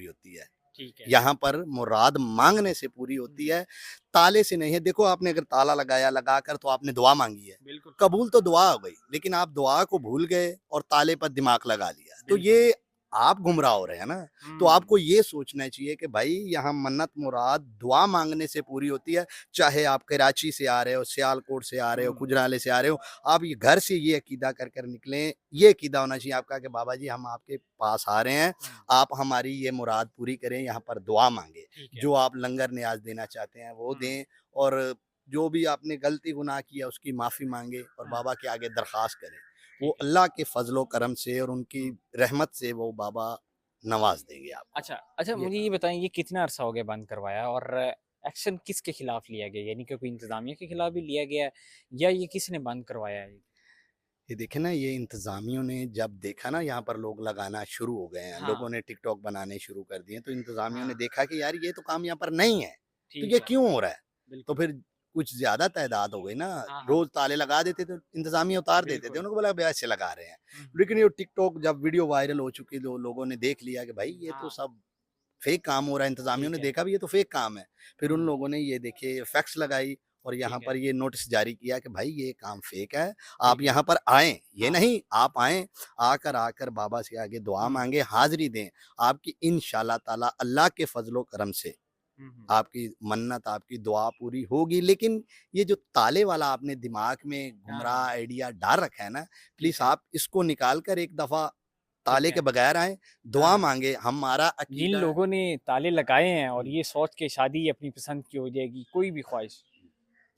होती है। ठीक है। यहाँ पर मुराद मांगने से पूरी होती है, ताले से नहीं है। देखो आपने अगर ताला लगाया, लगाकर तो आपने दुआ मांगी है, बिल्कुल। कबूल तो दुआ हो गई, लेकिन आप दुआ को भूल गए और ताले पर दिमाग लगा लिया, तो बिल्कुल। ये आप गुमराह हो रहे हैं ना। तो हुँ। आपको ये सोचना चाहिए कि भाई यहाँ मन्नत मुराद दुआ मांगने से पूरी होती है। चाहे आप कराची से आ रहे हो, सियालकोट से आ रहे हो, हुँ। गुजराले से आ रहे हो, आप ये घर से ये अकीदा कर कर निकलें, ये अकीदा होना चाहिए आपका कि बाबा जी हम आपके पास आ रहे हैं, हुँ। आप हमारी ये मुराद पूरी करें, यहाँ पर दुआ मांगे, ठीक है। जो आप लंगर न्याज देना चाहते हैं वो हुँ। दें, और जो भी आपने गलती गुनाह किया उसकी माफ़ी मांगे और हाँ। बाबा के आगे दरख्वास्त करें। वो ठीक है। अल्लाह के फजलो करम से और उनकी हुँ। रहमत से वो बाबा नवाज देंगे आपको। अच्छा, अच्छा ये मुझे ये बताएँ ये कितना अरसा हो गया बंद करवाया और एक्शन किसके खिलाफ लिया गया? यानी कि कोई इंतज़ामिया के खिलाफ भी लिया गया है या ये किसने बंद करवाया है? ये देखे ना, ये इंतज़ामियों ने जब देखा ना यहाँ पर लोग लगाना शुरू हो गए हैं, हाँ। लोगों ने टिकटॉक बनाने शुरू कर दिए, तो इंतज़ामियों ने हाँ। देखा कि यार ये तो काम यहाँ पर नहीं है, तो ठीक ये है। क्यों हो रहा है? तो बिल्कुल। फिर कुछ ज़्यादा तादाद हो गई ना, हाँ, हाँ। रोज़ ताले लगा देते थे, इंतज़ामिया उतार देते थे, बिल्कुल। उनको बोला भई ऐसे लगा रहे हैं। हुँ, हुँ। लेकिन ये टिकटॉक जब वीडियो वायरल हो चुकी, लोगों ने देख लिया कि भाई ये तो हाँ। सब फेक काम हो रहा है, इंतज़ामियों ठीक ने है। देखा भी ये तो फेक काम है। फिर उन हुँ। लोगों ने ये देखिए फैक्स लगाई और यहाँ ठीक है। पर ये नोटिस जारी किया कि भाई ये काम फेक है, आप ठीक है। यहाँ पर आएँ, ये हाँ। नहीं आप आएँ, आकर बाबा से आगे दुआ हुँ। माँगे, हाज़िरी दें, आपकी इंशाअल्लाह ताला अल्लाह के फ़ज़ल व करम से हुँ, हुँ। आपकी मन्नत, आपकी दुआ पूरी होगी। लेकिन ये जो ताले वाला आपने दिमाग में गुमराह हाँ। आइडिया डाल रखा है ना, ठीक प्लीज़ है। आप इसको निकाल कर एक दफ़ा ताले ठीक के है। बगैर आएँ, हाँ, दुआ हाँ। माँगे, हमारा जिन अकीदा है। लोगों ने ताले लगाए हैं और हुँ। ये सोच के शादी अपनी पसंद की हो जाएगी, कोई भी ख्वाहिश,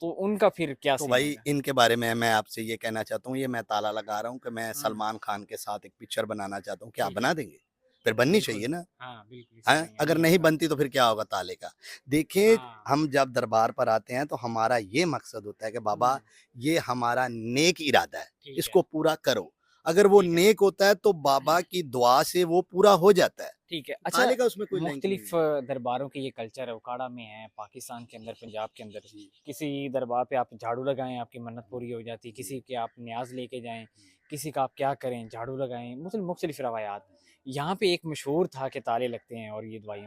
तो उनका फिर क्या तो सीन भाई होगा? इनके बारे में मैं आपसे ये कहना चाहता हूँ, ये मैं ताला लगा रहा हूँ कि मैं हुँ। सलमान खान के साथ एक पिक्चर बनाना चाहता हूँ, क्या आप ठीक है। बना देंगे? फिर बननी बिल्कुल। चाहिए ना, हाँ, बिल्कुल इसी तरह हैं? ही अगर अमीर नहीं खान। बनती तो फिर क्या होगा ताले का? देखिए, हाँ। हम जब दरबार पर आते हैं तो हमारा ये मकसद होता है कि हुँ। बाबा ये हमारा नेक इरादा है, ठीक है। इसको पूरा करो। अगर वो ठीक है। नेक होता है तो बाबा की दुआ से वो पूरा हो जाता है। ठीक है। तो अच्छा ताले का उसमें कोई लिंक नहीं मुख्तलिफ़ है। दरबारों के ये कल्चर है, उकाड़ा में है, पाकिस्तान के अंदर, पंजाब के अंदर। जी। किसी दरबार पे आप झाड़ू लगाएँ, आपकी मन्नत पूरी हो जाती है, जी। किसी के आप न्याज़ लेके जाएँ, किसी का आप क्या करें, झाड़ू लगाएँ, मुख्तलिफ़ रवायात। यहाँ पे एक मशहूर था कि ताले लगते हैं और ये दुआएँ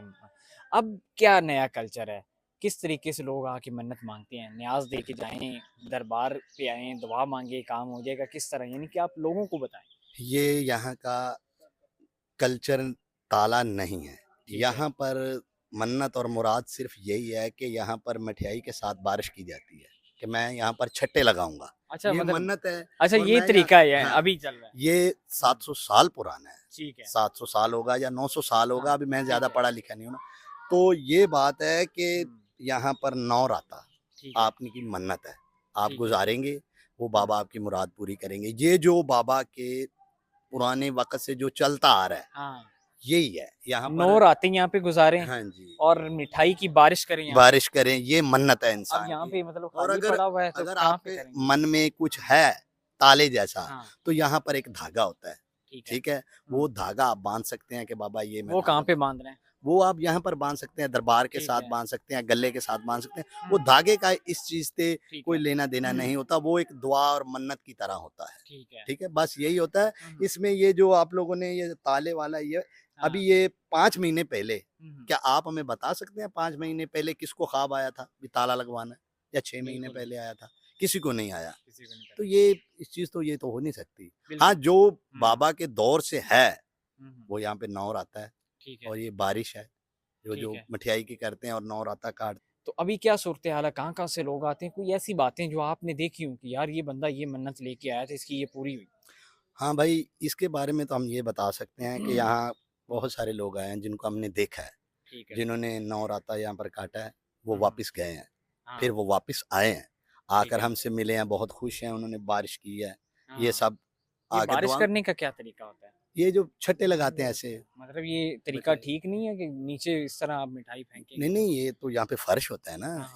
अब क्या नया कल्चर है? किस तरीके से लोग आके मन्नत माँगते हैं, न्याज़ दे के जाएँ, दरबार पे आएँ, दुआ माँगे, काम हो जाएगा, किस तरह? यानी कि आप लोगों को बताएँ। ये यहाँ का कल्चर ताला नहीं है। ठीक है। यहाँ पर मन्नत और मुराद सिर्फ़ यही है कि यहाँ पर मिठाई के साथ बारिश की जाती है, कि मैं यहाँ पर छट्टे लगाऊँगा। अच्छा ये मतलब मन्नत है अच्छा और ये मैं यहाँ तरीका है, हाँ, अभी चल रहा है। ये हुँ। 700 साल पुराना है। ठीक है। 700 साल होगा या 900 साल होगा, हाँ, अभी मैं ज़्यादा ठीक है। पढ़ा लिखा नहीं हूँ ना। तो ये बात है कि हुँ, यहाँ पर नौराता ठीक है, आपकी की मन्नत है, आप ठीक है। गुज़ारेंगे, वो हुँ, बाबा आपकी मुराद पूरी करेंगे। ये जो बाबा के पुराने वक़्त से जो चलता आ रहा है, हाँ, यही है। यहाँ 9 पर रातें यहाँ पे गुज़ारें हाँ जी, और मिठाई की बारिश करें यहाँ पे। बारिश करें, ये मन्नत है अब इंसान यहाँ की। पे मतलब और खाली अगर पड़ा हुआ है तो अगर कहाँ पे आपके करेंगे? मन में कुछ हुँ, है ताले जैसा, हाँ, तो यहाँ पर एक धागा होता है, ठीक है। ठीक है? हुँ, वो धागा आप बाँध सकते हैं कि बाबा ये मैं वो कहाँ धागा, पे बाँध रहे हैं? वो आप यहाँ पर बाँध सकते हैं, दरबार के ठीक साथ है। बाँध सकते हैं, गले के साथ बाँध सकते हैं। वो हुँ, धागे का इस चीज़ से ठीक कोई है। लेना-देना नहीं होता, वो एक दुआ और मन्नत की तरह होता है। ठीक है। ठीक है? बस यही होता है। हुँ, हुँ, इसमें ये जो आप लोगों ने ये ताले वाला ये अभी हाँ। ये 5 महीने पहले, हुँ, हुँ, क्या आप हमें बता सकते हैं 5 महीने पहले किसको ख्वाब आया था कि ताला लगवाना है? या 6 महीने बिल्कुल, पहले आया था? किसी को नहीं आया। किसी को नहीं तो पता। ये इस चीज़ तो ये तो हो नहीं सकती। हाँ, बिल्कुल। जो हुँ, बाबा के दौर से है, हुँ, हुँ, वो यहाँ पे नौर आता है ठीक है, और ये बारिश है। जो ठीक जो है। मठियाई की करते हैं और नौराता काट। तो अभी क्या सूरत-ए-हाल है? कहाँ-कहाँ से लोग आते हैं? कोई ऐसी बातें जो आपने देखी हों कि यार ये बंदा ये मन्नत लेके आया था, इसकी ये पूरी हुई? हाँ भाई, इसके बारे में तो हम ये बता सकते हैं कि यहाँ बहुत सारे लोग आए हैं जिनको हमने देखा है, ठीक है। जिन्होंने नौराता यहाँ पर काटा है, वो हुँ, हुँ, वापस गए हैं। हाँ, फिर वो वापस आए हैं, ठीक आकर है। हमसे मिले हैं, बहुत खुश हैं, उन्होंने बारिश की है, ये हाँ, सब ये आके बारिश दुआ, करने का क्या तरीका होता है? ये जो छट्टे लगाते हैं ऐसे मतलब ये तरीका मिठाई, ठीक नहीं है कि नीचे इस तरह आप मिठाई फेंकेंगे नहीं, तो? नहीं, ये तो यहाँ पे फ़र्श होता है हाँ, ना। हाँ।